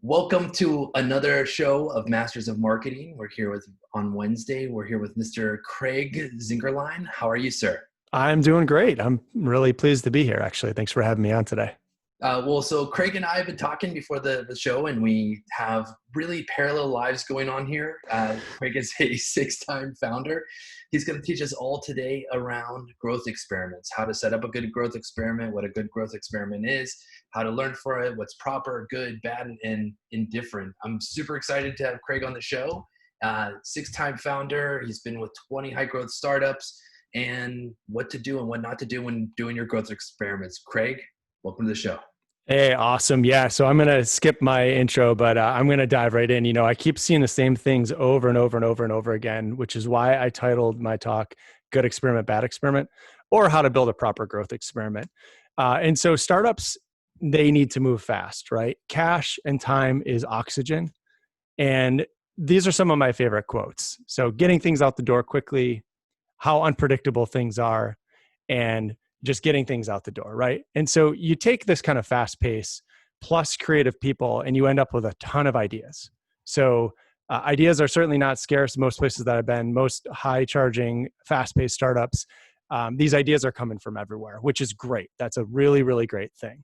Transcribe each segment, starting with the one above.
Welcome to another show of Masters of Marketing. We're here on Wednesday. We're here with Mr. Craig Zingerline. How are you, sir? I'm doing great. I'm really pleased to be here, actually. Thanks for having me on today. So Craig and I have been talking before the show, and we have really parallel lives going on here. Craig is a six-time founder. He's going to teach us all today around growth experiments, how to set up a good growth experiment, what a good growth experiment is, how to learn for it, what's proper, good, bad, and indifferent. I'm super excited to have Craig on the show. Six-time founder. He's been with 20 high-growth startups, and what to do and what not to do when doing your growth experiments. Craig, welcome to the show. Hey, awesome. Yeah. So I'm going to skip my intro, but I'm going to dive right in. I keep seeing the same things over and over and over and over again, which is why I titled my talk, Good Experiment, Bad Experiment, or How to Build a Proper Growth Experiment. And so startups, they need to move fast, right? Cash and time is oxygen. And these are some of my favorite quotes. So getting things out the door quickly, how unpredictable things are, and just getting things out the door, right? And so you take this kind of fast pace plus creative people and you end up with a ton of ideas. So ideas are certainly not scarce. Most places that I've been, most high charging, fast paced startups, these ideas are coming from everywhere, which is great. That's a really, really great thing.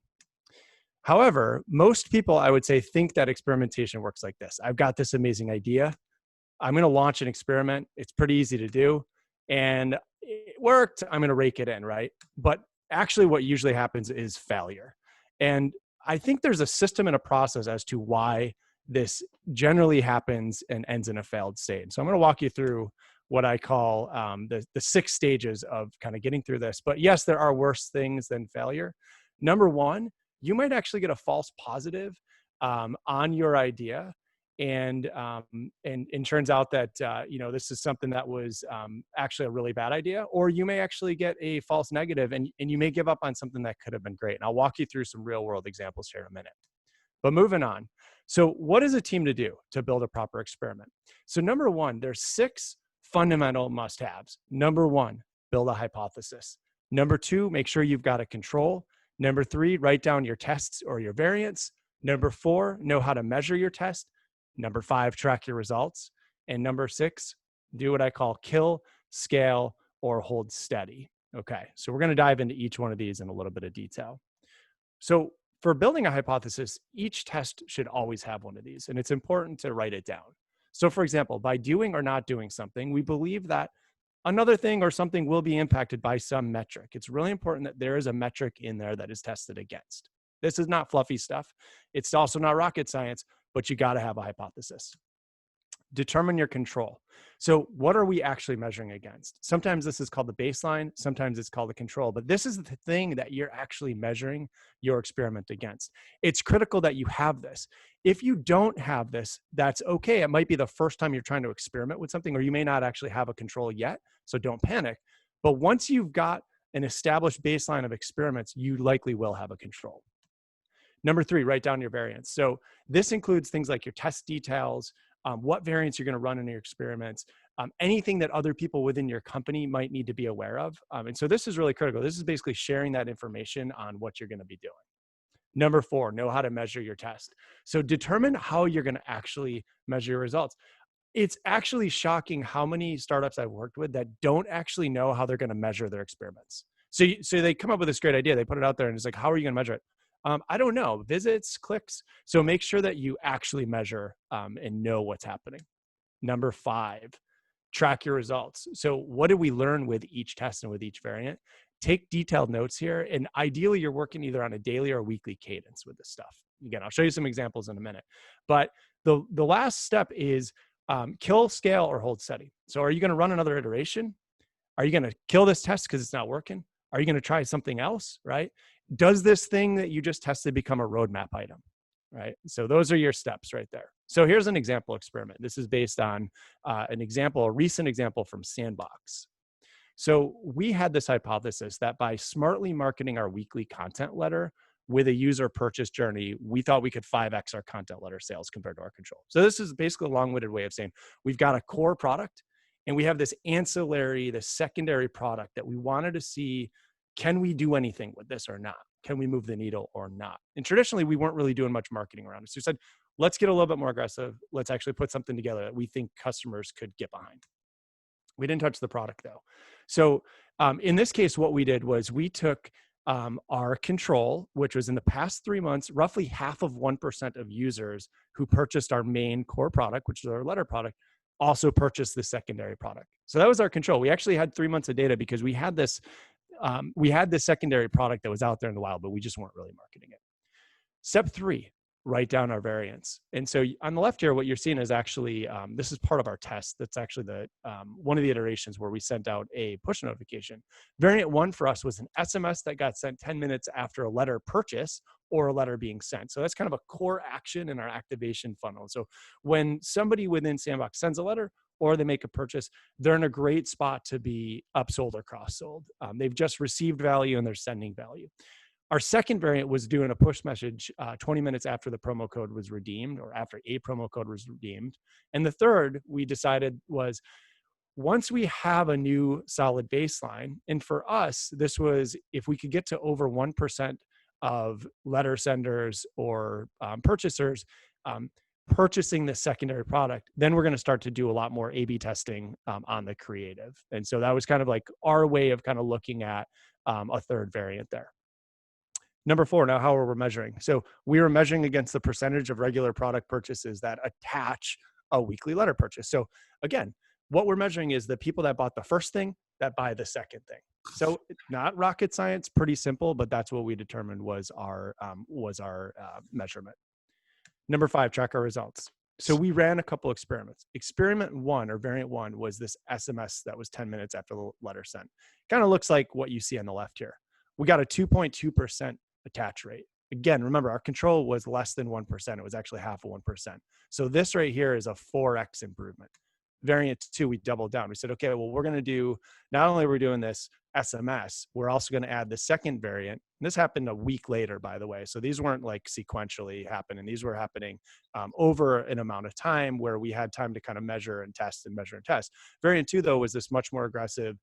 However, most people, I would say, think that experimentation works like this. I've got this amazing idea. I'm going to launch an experiment. It's pretty easy to do. And it worked. I'm going to rake it in, right? But actually what usually happens is failure. And I think there's a system and a process as to why this generally happens and ends in a failed state. So I'm going to walk you through what I call the 6 stages of kind of getting through this. But yes, there are worse things than failure. Number one, you might actually get a false positive on your idea. And turns out that, this is something that was actually a really bad idea, or you may actually get a false negative and you may give up on something that could have been great. And I'll walk you through some real world examples here in a minute. But moving on. So what is a team to do to build a proper experiment? So number one, there's 6 fundamental must-haves. Number one, build a hypothesis. Number 2, make sure you've got a control. Number 3, write down your tests or your variants. Number 4, know how to measure your test. Number 5, track your results. And number 6, do what I call kill, scale, or hold steady. Okay, so we're going to dive into each one of these in a little bit of detail. So for building a hypothesis, each test should always have one of these, and it's important to write it down. So for example, by doing or not doing something, we believe that another thing or something will be impacted by some metric. It's really important that there is a metric in there that is tested against. This is not fluffy stuff. It's also not rocket science, but you got to have a hypothesis. Determine your control. So what are we actually measuring against? Sometimes this is called the baseline. Sometimes it's called the control, but this is the thing that you're actually measuring your experiment against. It's critical that you have this. If you don't have this, that's okay. It might be the first time you're trying to experiment with something, or you may not actually have a control yet. So don't panic. But once you've got an established baseline of experiments, you likely will have a control. Number 3, write down your variants. So this includes things like your test details, what variants you're going to run in your experiments, anything that other people within your company might need to be aware of. And so this is really critical. This is basically sharing that information on what you're going to be doing. Number 4, know how to measure your test. So determine how you're going to actually measure your results. It's actually shocking how many startups I've worked with that don't actually know how they're going to measure their experiments. So they come up with this great idea. They put it out there and it's like, how are you going to measure it? I don't know, visits, clicks. So make sure that you actually measure and know what's happening. Number 5, track your results. So what did we learn with each test and with each variant? Take detailed notes here. And ideally, you're working either on a daily or a weekly cadence with this stuff. Again, I'll show you some examples in a minute. But the last step is kill, scale, or hold steady. So are you going to run another iteration? Are you going to kill this test because it's not working? Are you going to try something else, right? Does this thing that you just tested become a roadmap item, right? So those are your steps right there. So here's an example experiment. This is based on a recent example from Sandbox. So we had this hypothesis that by smartly marketing our weekly content letter with a user purchase journey, we thought we could 5x our content letter sales compared to our control. So this is basically a long-winded way of saying we've got a core product and we have this ancillary, this secondary product that we wanted to see, can we do anything with this or not? Can we move the needle or not? And traditionally, we weren't really doing much marketing around it. So we said, let's get a little bit more aggressive. Let's actually put something together that we think customers could get behind. We didn't touch the product though. So in this case, what we did was we took our control, which was in the past 3 months, roughly half of 1% of users who purchased our main core product, which is our letter product, also purchased the secondary product. So that was our control. We actually had 3 months of data because we had this secondary product that was out there in the wild, but we just weren't really marketing it. Step 3, write down our variants. And so on the left here, what you're seeing is actually, this is part of our test. That's actually one of the iterations where we sent out a push notification. Variant 1 for us was an SMS that got sent 10 minutes after a letter purchase or a letter being sent. So that's kind of a core action in our activation funnel. So when somebody within Sandbox sends a letter or they make a purchase, they're in a great spot to be upsold or cross-sold. They've just received value and they're sending value. Our second variant was doing a push message 20 minutes after the promo code was redeemed or after a promo code was redeemed. And the third we decided was once we have a new solid baseline, and for us, this was if we could get to over 1% of letter senders or purchasers purchasing the secondary product, then we're going to start to do a lot more A/B testing on the creative. And so that was kind of like our way of kind of looking at a third variant there. Number 4, now how are we measuring? So we were measuring against the percentage of regular product purchases that attach a weekly letter purchase. So again, what we're measuring is the people that bought the first thing that buy the second thing. So not rocket science, pretty simple, but that's what we determined was our measurement. Number 5, track our results. So we ran a couple experiments. Experiment 1 or variant 1 was this SMS that was 10 minutes after the letter sent. Kind of looks like what you see on the left here. We got a 2.2% attach rate. Again, remember our control was less than 1%. It was actually half of 1%. So this right here is a 4x improvement. Variant 2, we doubled down. We said, okay, well, we're going to do, not only are we doing this SMS, we're also going to add the second variant. And this happened a week later, by the way. So these weren't like sequentially happening. These were happening over an amount of time where we had time to kind of measure and test and measure and test. Variant 2, though, was this much more aggressive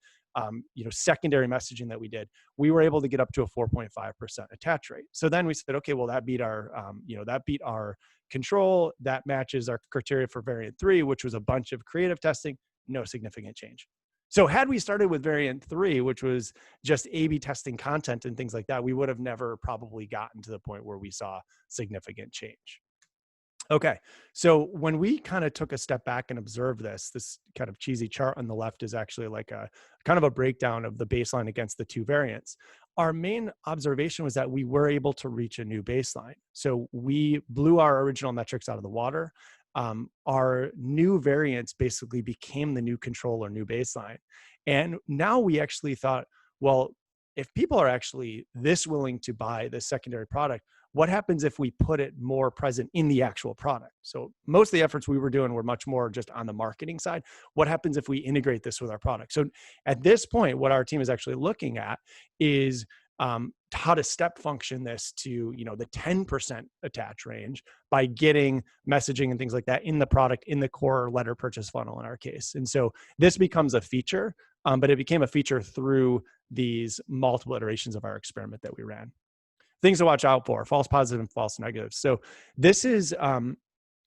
secondary messaging that we did. We were able to get up to a 4.5% attach rate. So then we said, okay, well, that beat our control. That matches our criteria for variant 3, which was a bunch of creative testing, no significant change. So had we started with variant 3, which was just A/B testing content and things like that, we would have never probably gotten to the point where we saw significant change. Okay, so when we kind of took a step back and observed this kind of cheesy chart on the left is actually like a kind of a breakdown of the baseline against the 2 variants. Our main observation was that we were able to reach a new baseline. So we blew our original metrics out of the water. Our new variants basically became the new control or new baseline. And now we actually thought, well, if people are actually this willing to buy the secondary product, what happens if we put it more present in the actual product? So most of the efforts we were doing were much more just on the marketing side. What happens if we integrate this with our product? So at this point, what our team is actually looking at is how to step function this to the 10% attach range by getting messaging and things like that in the product, in the core letter purchase funnel in our case. And so this becomes a feature, but it became a feature through these multiple iterations of our experiment that we ran. Things to watch out for: false positive and false negatives. So this is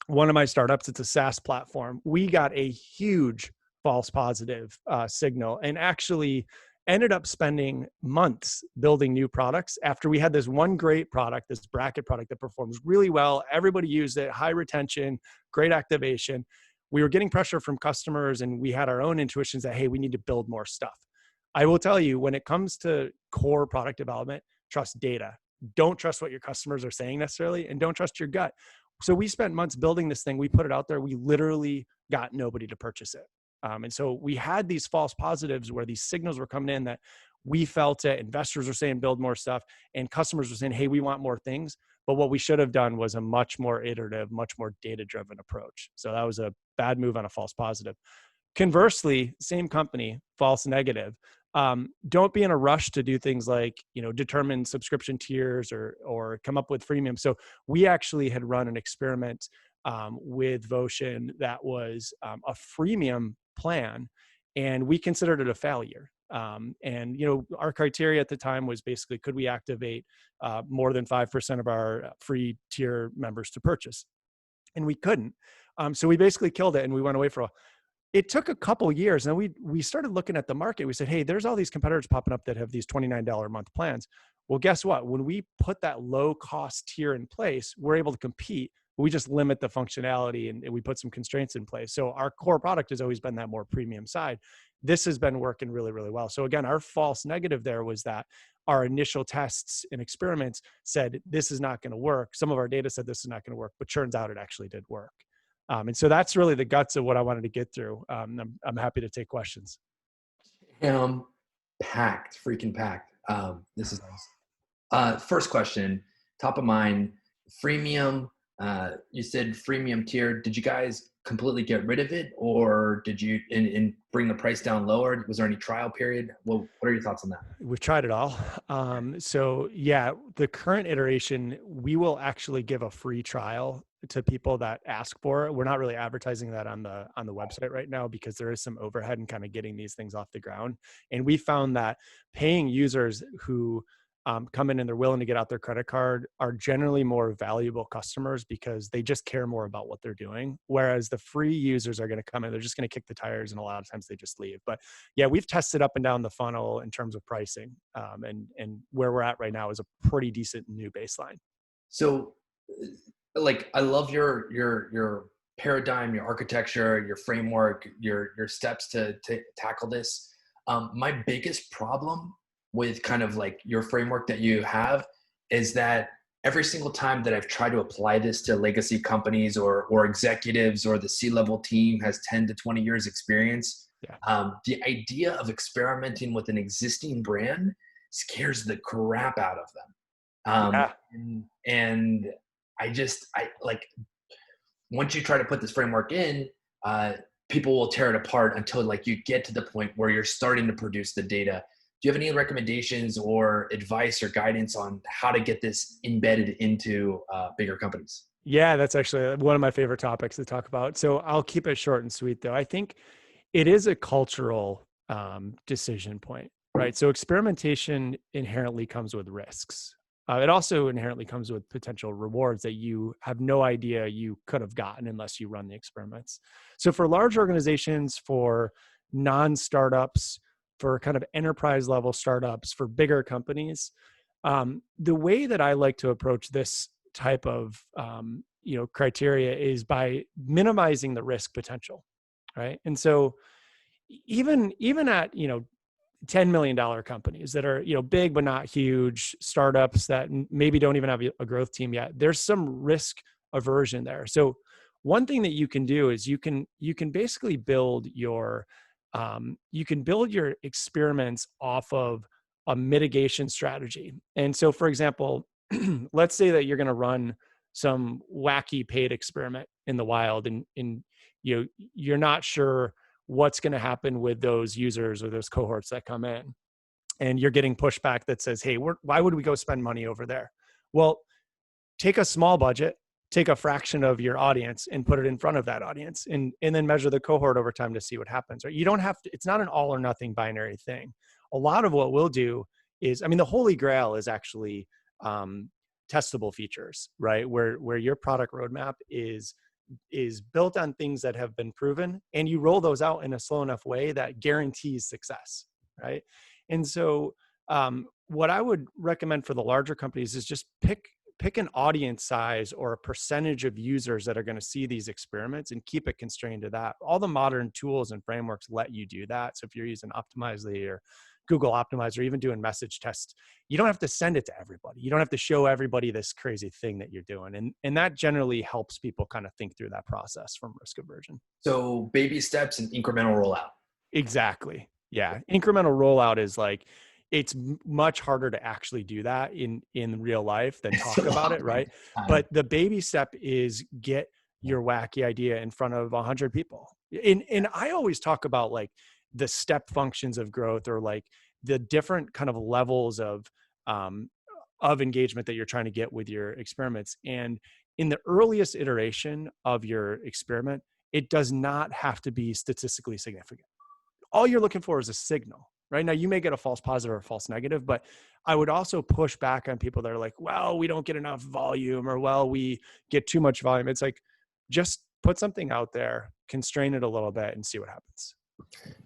one of my startups. It's a SaaS platform. We got a huge false positive signal and actually ended up spending months building new products after we had this one great product, this bracket product that performs really well. Everybody used it, high retention, great activation. We were getting pressure from customers and we had our own intuitions that, hey, we need to build more stuff. I will tell you, when it comes to core product development, trust data. Don't trust what your customers are saying necessarily, and don't trust your gut. So we spent months building this thing. We put it out there. We literally got nobody to purchase it. And so we had these false positives where these signals were coming in that we felt it. Investors were saying build more stuff, and customers were saying, hey, we want more things. But what we should have done was a much more iterative, much more data-driven approach. So that was a bad move on a false positive. Conversely, same company, false negative. Don't be in a rush to do things like, determine subscription tiers or come up with freemium. So we actually had run an experiment with Votion that was a freemium plan, and we considered it a failure. Our criteria at the time was basically, could we activate more than 5% of our free tier members to purchase? and we couldn't. So we basically killed it and we went away for a it took a couple years, and we started looking at the market. We said, hey, there's all these competitors popping up that have these $29 a month plans. Well, guess what? When we put that low cost tier in place, we're able to compete. We just limit the functionality and we put some constraints in place. So our core product has always been that more premium side. This has been working really, really well. So again, our false negative there was that our initial tests and experiments said this is not going to work. Some of our data said this is not going to work, but turns out it actually did work. And so that's really the guts of what I wanted to get through. I'm happy to take questions. Packed, freaking packed. This is nice. First question, top of mind, freemium. You said freemium tier. Did you guys completely get rid of it, or did you and bring the price down lower? Was there any trial period? Well, what are your thoughts on that? We've tried it all. So yeah, the current iteration, we will actually give a free trial to people that ask for it. We're not really advertising that on the website right now because there is some overhead in kind of getting these things off the ground. And we found that paying users who come in and they're willing to get out their credit card are generally more valuable customers because they just care more about what they're doing. Whereas the free users are going to come in, they're just going to kick the tires, and a lot of times they just leave. But yeah, we've tested up and down the funnel in terms of pricing, and where we're at right now is a pretty decent new baseline. So, like, I love your paradigm, your architecture, your framework, your steps to tackle this. My biggest problem with kind of like your framework that you have is that every single time that I've tried to apply this to legacy companies or executives, or the C-level team has 10 to 20 years experience, the idea of experimenting with an existing brand scares the crap out of them. And I like, once you try to put this framework in, people will tear it apart until like you get to the point where you're starting to produce the data. Do you have any recommendations or advice or guidance on how to get this embedded into bigger companies? Yeah, that's actually one of my favorite topics to talk about. So I'll keep it short and sweet, though. I think it is a cultural decision point, right? So experimentation inherently comes with risks. It also inherently comes with potential rewards that you have no idea you could have gotten unless you run the experiments. So for large organizations, for non-startups, for kind of enterprise level startups, for bigger companies, the way that I like to approach this type of criteria is by minimizing the risk potential, right? And so even at $10 million companies that are big but not huge, startups that maybe don't even have a growth team yet, there's some risk aversion there. So one thing that you can do is you can basically build your experiments off of a mitigation strategy. And so, for example, let's say that you're going to run some wacky paid experiment in the wild, and you're not sure what's going to happen with those users or those cohorts that come in, and you're getting pushback that says, hey, why would we go spend money over there? Well, take a small budget, take a fraction of your audience and put it in front of that audience, and then measure the cohort over time to see what happens. Right? You don't have to, it's not an all or nothing binary thing. A lot of what we'll do is, the holy grail is actually testable features, right? Where your product roadmap is built on things that have been proven, and you roll those out in a slow enough way that guarantees success, right? And so what I would recommend for the larger companies is just pick an audience size or a percentage of users that are going to see these experiments and keep it constrained to that. All the modern tools and frameworks let you do that. So if you're using Optimizely or Google Optimize, or even doing message tests, you don't have to send it to everybody. You don't have to show everybody this crazy thing that you're doing. And that generally helps people kind of think through that process from risk aversion. So baby steps and incremental rollout. Exactly. Yeah. Incremental rollout is like, it's much harder to actually do that in real life than talk about it, right? But the baby step is get your wacky idea in front of 100 people. And I always talk about like the step functions of growth, or like the different kind of levels of engagement that you're trying to get with your experiments. And in the earliest iteration of your experiment, it does not have to be statistically significant. All you're looking for is a signal. Right now, you may get a false positive or a false negative, but I would also push back on people that are like, well, we don't get enough volume, or well, we get too much volume. It's like, just put something out there, constrain it a little bit, and see what happens.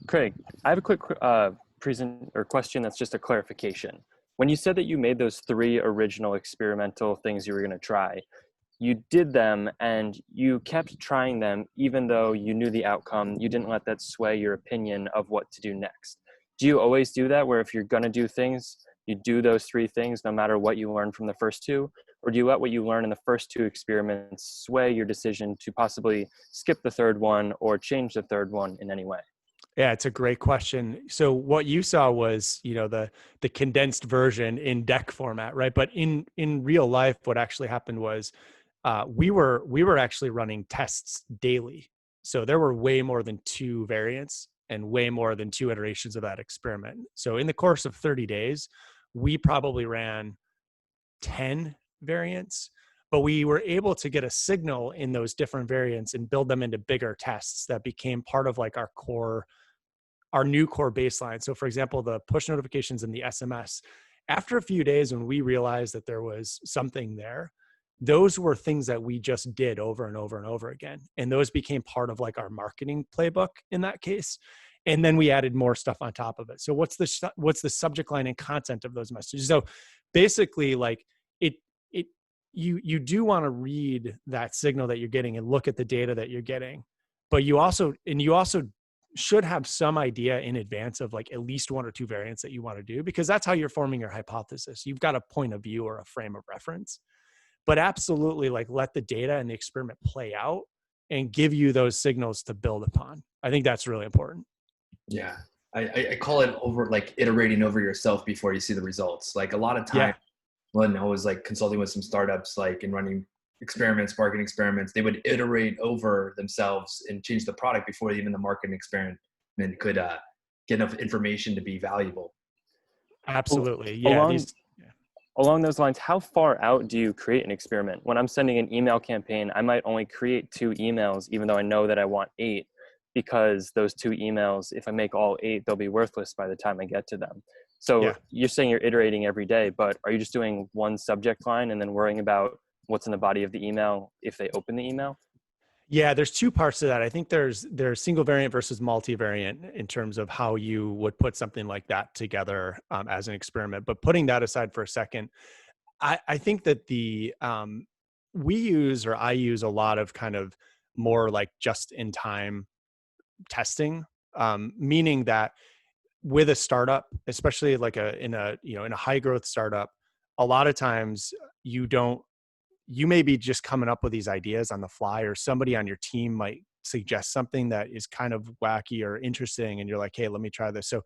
Craig, I have a quick present or question that's just a clarification. When you said that you made those 3 original experimental things you were going to try, you did them and you kept trying them even though you knew the outcome. You didn't let that sway your opinion of what to do next. Do you always do that, where if you're going to do things, you do those 3 things no matter what you learn from the first 2? Or do you let what you learn in the first 2 experiments sway your decision to possibly skip the 3rd one or change the 3rd one in any way? Yeah, it's a great question. So what you saw was, the condensed version in deck format, right? But in real life, what actually happened was we were actually running tests daily. So there were way more than 2 variants and way more than 2 iterations of that experiment. So in the course of 30 days, we probably ran 10 variants, but we were able to get a signal in those different variants and build them into bigger tests that became part of like our new core baseline. So for example, the push notifications and the SMS, after a few days when we realized that there was something there, those were things that we just did over and over and over again. And those became part of like our marketing playbook in that case. And then we added more stuff on top of it. So what's the subject line and content of those messages? So basically like you do want to read that signal that you're getting and look at the data that you're getting, but you also should have some idea in advance of like at least 1 or 2 variants that you want to do, because that's how you're forming your hypothesis. You've got a point of view or a frame of reference, but absolutely like let the data and the experiment play out and give you those signals to build upon. I think that's really important. Yeah. I call it over, like iterating over yourself before you see the results. Like a lot of time when I was like consulting with some startups, like and running experiments, marketing experiments, they would iterate over themselves and change the product before even the marketing experiment could get enough information to be valuable. Absolutely. Yeah. Along those lines, how far out do you create an experiment? When I'm sending an email campaign, I might only create 2 emails, even though I know that I want 8, because those 2 emails, if I make all 8, they'll be worthless by the time I get to them. So you're saying you're iterating every day, but are you just doing 1 subject line and then worrying about what's in the body of the email if they open the email? Yeah, there's 2 parts to that. I think there's single variant versus multivariant in terms of how you would put something like that together as an experiment. But putting that aside for a second, I think that I use a lot of kind of more like just in time testing, meaning that with a startup, especially like in a high growth startup, a lot of times you may be just coming up with these ideas on the fly, or somebody on your team might suggest something that is kind of wacky or interesting. And you're like, hey, let me try this. So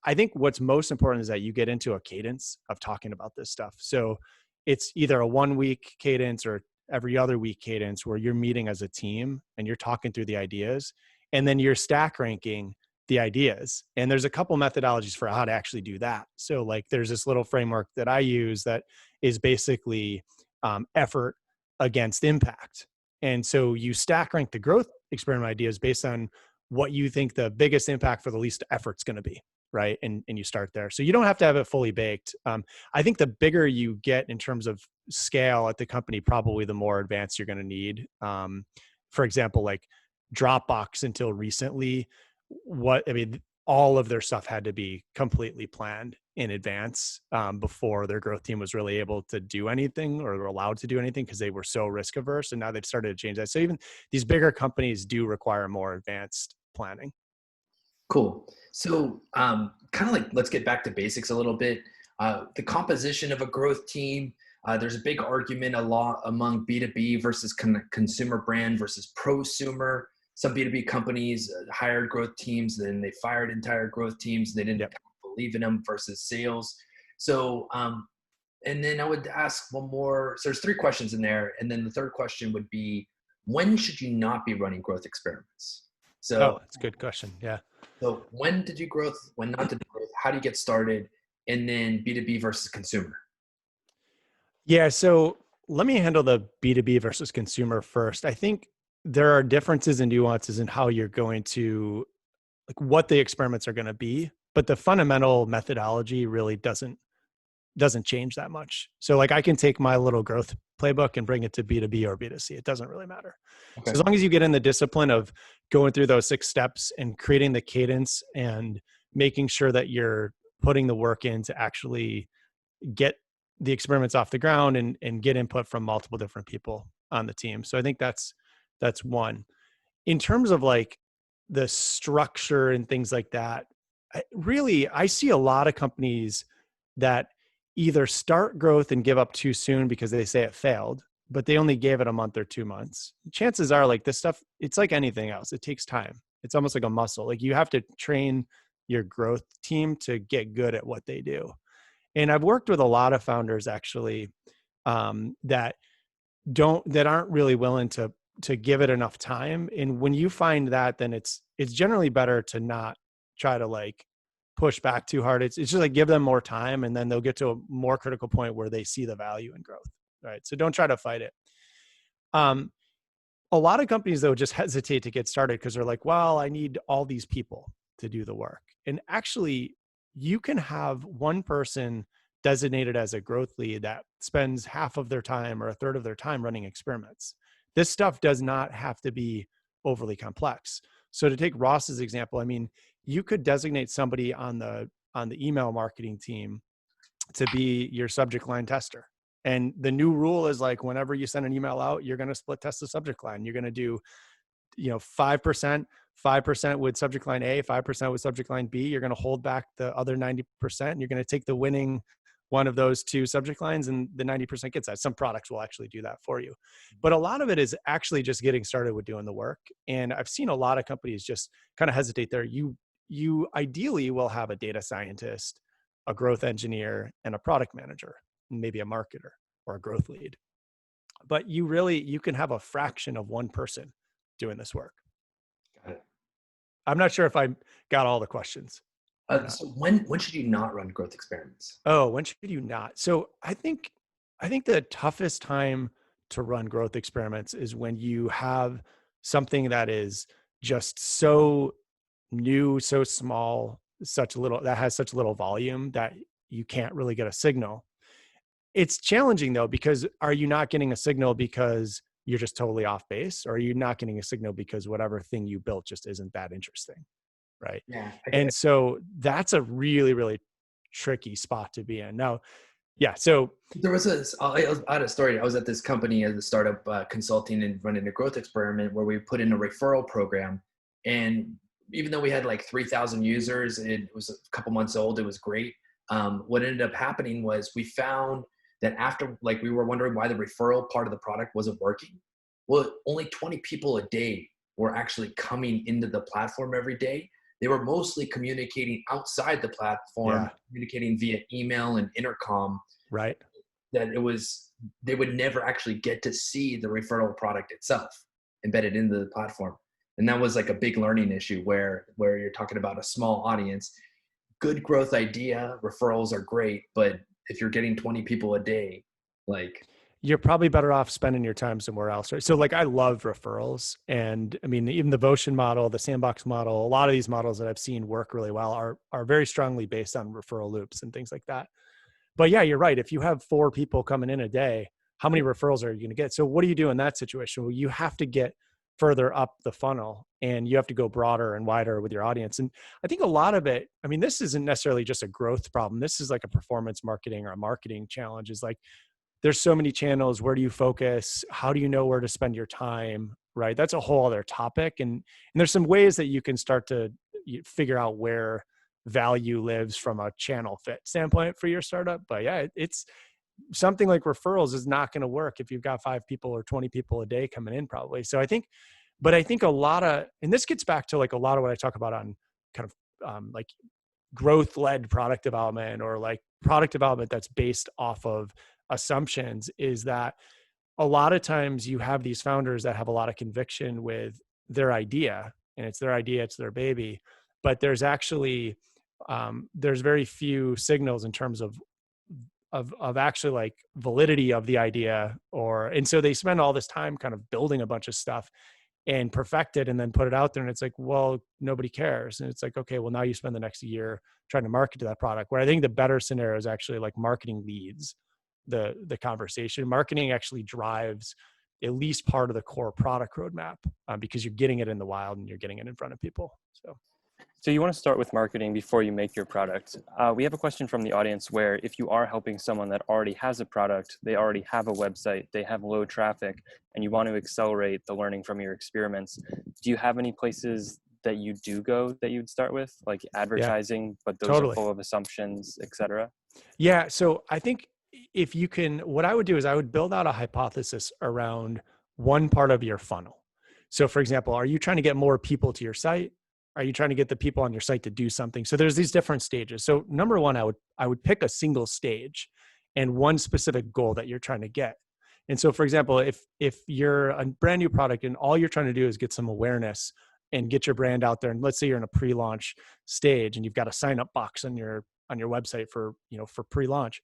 I think what's most important is that you get into a cadence of talking about this stuff. So it's either a 1-week cadence or every other week cadence where you're meeting as a team and you're talking through the ideas, and then you're stack ranking the ideas. And there's a couple methodologies for how to actually do that. So like there's this little framework that I use that is basically effort against impact. And so you stack rank the growth experiment ideas based on what you think the biggest impact for the least effort's going to be, right? And you start there. So you don't have to have it fully baked. I think the bigger you get in terms of scale at the company, probably the more advanced you're going to need. For example, like Dropbox until recently, all of their stuff had to be completely planned in advance before their growth team was really able to do anything or were allowed to do anything, because they were so risk averse. And now they've started to change that. So even these bigger companies do require more advanced planning. Cool. So kind of like, let's get back to basics a little bit. The composition of a growth team. There's a big argument a lot among B2B versus consumer brand versus prosumer. Some B2B companies hired growth teams, then they fired entire growth teams. They didn't believe in them versus sales. So, and then I would ask one more. So there's 3 questions in there. And then the third question would be, when should you not be running growth experiments? So that's a good question. Yeah. So when did you growth? When not to do growth? How do you get started? And then B2B versus consumer. Yeah. So let me handle the B2B versus consumer first. I think there are differences and nuances in how you're going to, like, what the experiments are going to be, but the fundamental methodology really doesn't change that much. So like I can take my little growth playbook and bring it to B2B or B2C. It doesn't really matter. Okay. So as long as you get in the discipline of going through those 6 steps and creating the cadence and making sure that you're putting the work in to actually get the experiments off the ground and get input from multiple different people on the team. So I think that's one. In terms of like the structure and things like that, I see a lot of companies that either start growth and give up too soon because they say it failed, but they only gave it a month or 2 months. Chances are, like, this stuff, it's like anything else. It takes time. It's almost like a muscle. Like, you have to train your growth team to get good at what they do. And I've worked with a lot of founders actually, that aren't really willing to give it enough time. And when you find that, then it's generally better to not try to like push back too hard. It's just like give them more time, and then they'll get to a more critical point where they see the value in growth. Right. So don't try to fight it. A lot of companies though just hesitate to get started because they're like, well, I need all these people to do the work. And actually, you can have one person designated as a growth lead that spends half of their time or a third of their time running experiments. This stuff does not have to be overly complex. So to take Ross's example, I mean, you could designate somebody on the email marketing team to be your subject line tester. And the new rule is like, whenever you send an email out, you're going to split test the subject line. You're going to do, 5% with subject line A, 5% with subject line B. You're going to hold back the other 90%. And you're going to take the winning one of those 2 subject lines, and the 90% gets that. Some products will actually do that for you. But a lot of it is actually just getting started with doing the work. And I've seen a lot of companies just kind of hesitate there. You ideally will have a data scientist, a growth engineer, and a product manager, maybe a marketer or a growth lead. But you can have a fraction of one person doing this work. Got it. I'm not sure if I got all the questions. So when should you not run growth experiments? Oh, when should you not? So I think the toughest time to run growth experiments is when you have something that is just so new, so small, that has such little volume that you can't really get a signal. It's challenging though, because are you not getting a signal because you're just totally off base, or are you not getting a signal because whatever thing you built just isn't that interesting? Right. Yeah. And so that's a really, really tricky spot to be in. Now, yeah. So There was I had a story. I was at this company as a startup consulting and running a growth experiment where we put in a referral program. And even though we had like 3,000 users, it was a couple months old, it was great. What ended up happening was we found that after, like, we were wondering why the referral part of the product wasn't working. Well, only 20 people a day were actually coming into the platform every day. They were mostly communicating outside the platform, communicating via email and intercom. right. That they would never actually get to see the referral product itself embedded into the platform. And that was like a big learning issue where you're talking about a small audience. Good growth idea, referrals are great, but if you're getting 20 people a day, like, you're probably better off spending your time somewhere else, right? So like, I love referrals. And I mean, even the Votion model, the Sandbox model, a lot of these models that I've seen work really well are very strongly based on referral loops and things like that. But yeah, you're right. If you have 4 people coming in a day, how many referrals are you going to get? So what do you do in that situation? Well, you have to get further up the funnel, and you have to go broader and wider with your audience. And I think a lot of it, I mean, this isn't necessarily just a growth problem. This is like a performance marketing or a marketing challenge. Is like, there's so many channels. Where do you focus? How do you know where to spend your time? Right. That's a whole other topic. And there's some ways that you can start to figure out where value lives from a channel fit standpoint for your startup. But yeah, it's something like referrals is not going to work if you've got 5 people or 20 people a day coming in, probably. So I think a lot of, and this gets back to like a lot of what I talk about on kind of like growth-led product development, or like product development that's based off of assumptions, is that a lot of times you have these founders that have a lot of conviction with their idea, and it's their idea, it's their baby, but there's actually there's very few signals in terms of actually like validity of the idea, and so they spend all this time kind of building a bunch of stuff and perfect it and then put it out there, and it's like, well, nobody cares. And it's like, okay, well, now you spend the next year trying to market to that product, where I think the better scenario is actually like marketing leads, the conversation. Marketing actually drives at least part of the core product roadmap, because you're getting it in the wild and you're getting it in front of people. So you want to start with marketing before you make your product. We have a question from the audience where if you are helping someone that already has a product, they already have a website, they have low traffic, and you want to accelerate the learning from your experiments, do you have any places that you do go that you'd start with, like Yeah, advertising, but those are totally. full of assumptions, etc.? Yeah. So I think if you can, what I would do is I would build out a hypothesis around one part of your funnel. So for example, are you trying to get more people to your site? Are you trying to get the people on your site to do something? So there's these different stages. So number one, I would pick a single stage and one specific goal that you're trying to get. And so for example, if you're a brand new product and all you're trying to do is get some awareness and get your brand out there, and let's say you're in a pre-launch stage and you've got a sign up box on your website for, for pre-launch,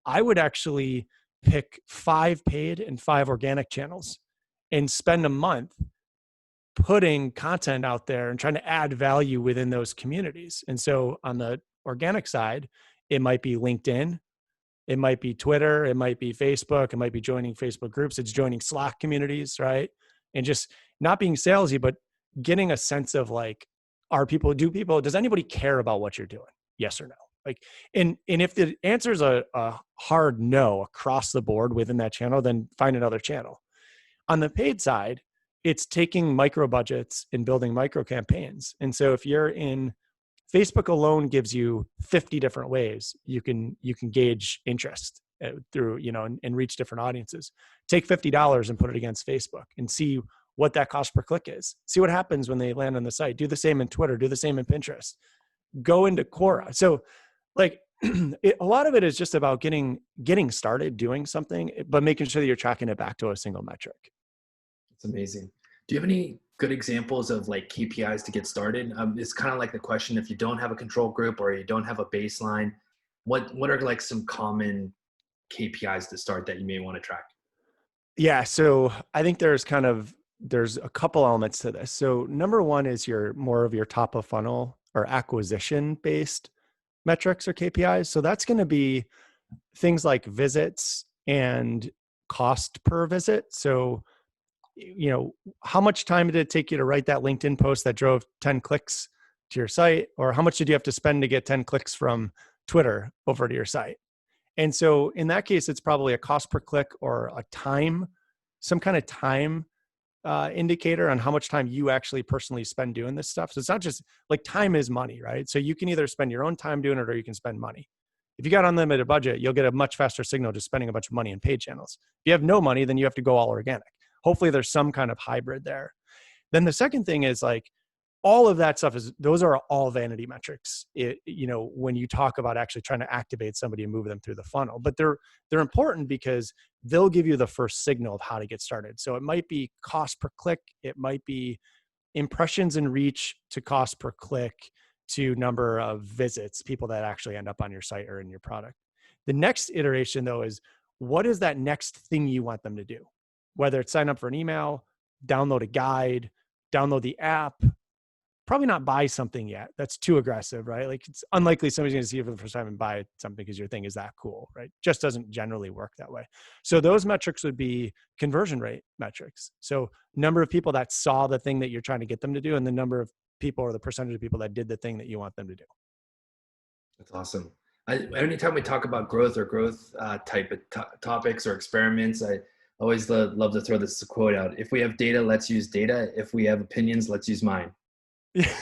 I would actually pick 5 paid and 5 organic channels and spend a month putting content out there and trying to add value within those communities. And so on the organic side, it might be LinkedIn, it might be Twitter, it might be Facebook, it might be joining Facebook groups, it's joining Slack communities, right? And just not being salesy, but getting a sense of like, does anybody care about what you're doing? Yes or no? Like, and if the answer is a hard no across the board within that channel, then find another channel. On the paid side, it's taking micro budgets and building micro campaigns. And so if you're in Facebook alone gives you 50 different ways you can gauge interest through, and reach different audiences. Take $50 and put it against Facebook and see what that cost per click is. See what happens when they land on the site. Do the same in Twitter, do the same in Pinterest. Go into Quora. So like a lot of it is just about getting started doing something, but making sure that you're tracking it back to a single metric. It's amazing. Do you have any good examples of like KPIs to get started? It's kind of like the question, if you don't have a control group or you don't have a baseline, what are like some common KPIs to start that you may want to track? Yeah. So I think there's a couple elements to this. So number one is more of your top of funnel or acquisition based metrics or KPIs. So that's going to be things like visits and cost per visit. So, how much time did it take you to write that LinkedIn post that drove 10 clicks to your site? Or how much did you have to spend to get 10 clicks from Twitter over to your site? And so in that case, it's probably a cost per click or a time, some kind of time indicator on how much time you actually personally spend doing this stuff. So it's not just like time is money, right? So you can either spend your own time doing it or you can spend money. If you got unlimited budget, you'll get a much faster signal just spending a bunch of money in paid channels. If you have no money, then you have to go all organic. Hopefully there's some kind of hybrid there. Then the second thing is like all of that stuff those are all vanity metrics. When you talk about actually trying to activate somebody and move them through the funnel, but they're important because they'll give you the first signal of how to get started. So it might be cost per click. It might be impressions and reach to cost per click to number of visits, people that actually end up on your site or in your product. The next iteration though is what is that next thing you want them to do? Whether it's sign up for an email, download a guide, download the app, probably not buy something yet. That's too aggressive, right? Like it's unlikely somebody's going to see it for the first time and buy something because your thing is that cool, right? Just doesn't generally work that way. So those metrics would be conversion rate metrics. So number of people that saw the thing that you're trying to get them to do and the number of people or the percentage of people that did the thing that you want them to do. That's awesome. Anytime we talk about growth or growth type of topics or experiments, I always love to throw this quote out. If we have data, let's use data. If we have opinions, let's use mine. Yeah.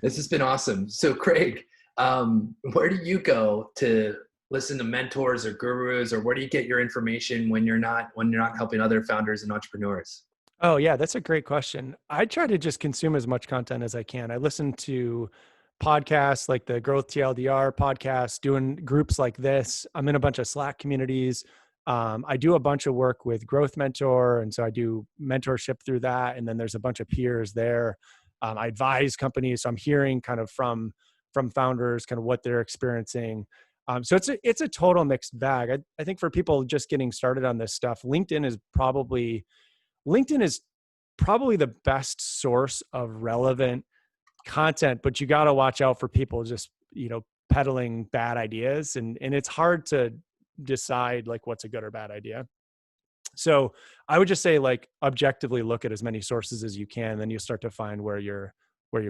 This has been awesome. So Craig, where do you go to listen to mentors or gurus, or where do you get your information when you're not helping other founders and entrepreneurs? Oh yeah, that's a great question. I try to just consume as much content as I can. I listen to podcasts like the Growth TLDR podcast, doing groups like this. I'm in a bunch of Slack communities. I do a bunch of work with Growth Mentor. And so I do mentorship through that. And then there's a bunch of peers there. I advise companies. So I'm hearing kind of from founders, kind of what they're experiencing. So it's a total mixed bag. I think for people just getting started on this stuff, LinkedIn is probably the best source of relevant content, but you got to watch out for people just, peddling bad ideas, and it's hard to decide like what's a good or bad idea. So I would just say, like, objectively look at as many sources as you can, then you'll start to find where your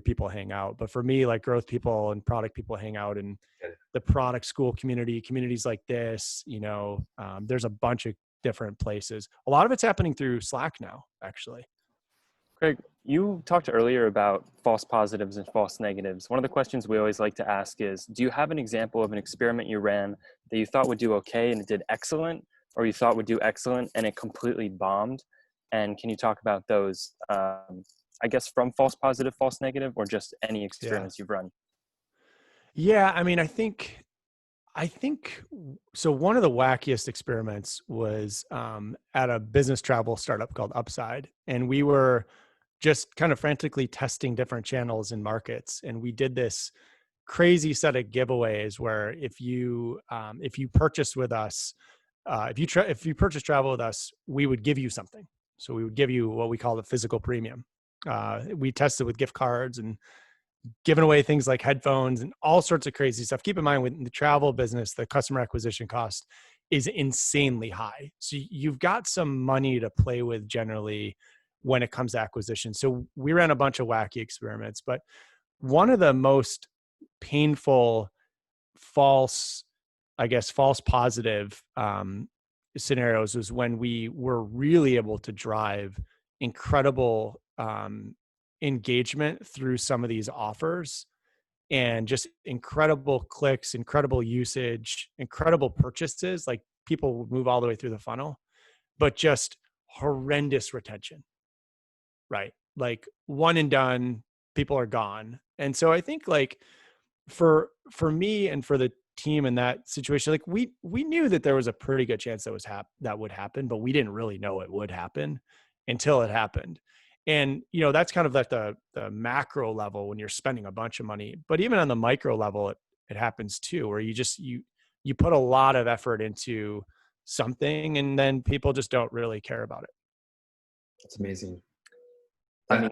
people hang out. But for me, like, growth people and product people hang out in the product school communities like this. There's a bunch of different places. A lot of it's happening through Slack now, actually. Craig, you talked earlier about false positives and false negatives. One of the questions we always like to ask is, do you have an example of an experiment you ran that you thought would do okay and it did excellent, or you thought would do excellent and it completely bombed? And can you talk about those, I guess, from false positive, false negative, or just any experiments you've run? Yeah, I mean, I think so. One of the wackiest experiments was at a business travel startup called Upside, and we were just kind of frantically testing different channels and markets. And we did this crazy set of giveaways where if you purchase with us, if you purchase travel with us, we would give you something. So we would give you what we call the physical premium. We tested with gift cards and giving away things like headphones and all sorts of crazy stuff. Keep in mind, with the travel business, the customer acquisition cost is insanely high. So you've got some money to play with generally when it comes to acquisition. So we ran a bunch of wacky experiments, but one of the most painful false positive scenarios was when we were really able to drive incredible engagement through some of these offers, and just incredible clicks, incredible usage, incredible purchases. Like, people would move all the way through the funnel, but just horrendous retention, right? Like, one and done, people are gone. And so I think, like, for me and for the team in that situation, like, we knew that there was a pretty good chance that would happen, but we didn't really know it would happen until it happened. And that's kind of like the macro level when you're spending a bunch of money, but even on the micro level, it happens too, where you put a lot of effort into something and then people just don't really care about it. That's amazing. I mean,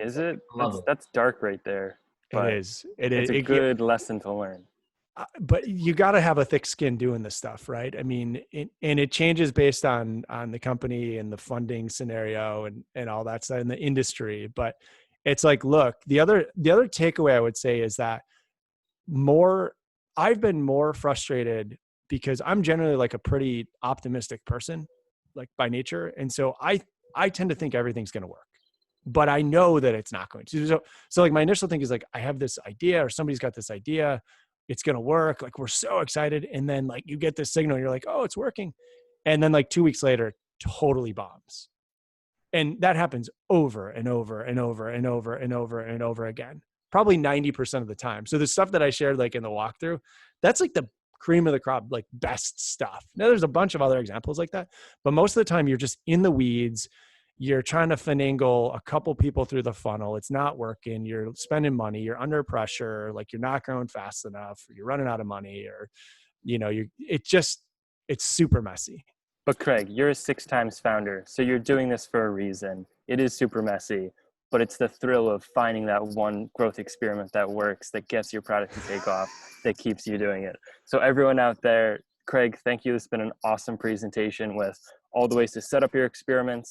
that's dark right there. But it's a good lesson to learn. But you got to have a thick skin doing this stuff, right? I mean, and it changes based on the company and the funding scenario and all that stuff in the industry. But it's like, look, the other takeaway I would say is that I've been more frustrated because I'm generally like a pretty optimistic person, like, by nature. And so I tend to think everything's going to work, but I know that it's not going to. So like, my initial thing is like, I have this idea, or somebody's got this idea, it's going to work. Like, we're so excited. And then, like, you get this signal and you're like, oh, it's working. And then, like, 2 weeks later, totally bombs. And that happens over and over and over and over and over and over again, probably 90% of the time. So the stuff that I shared, like, in the walkthrough, that's like the cream of the crop, like, best stuff. Now there's a bunch of other examples like that, but most of the time you're just in the weeds. You're trying to finagle a couple people through the funnel. It's not working. You're spending money. You're under pressure. Like, you're not growing fast enough, or you're running out of money, or, it's super messy. But Craig, you're a 6 times founder, so you're doing this for a reason. It is super messy, but it's the thrill of finding that one growth experiment that works, that gets your product to take off, that keeps you doing it. So everyone out there, Craig, thank you. It's been an awesome presentation with all the ways to set up your experiments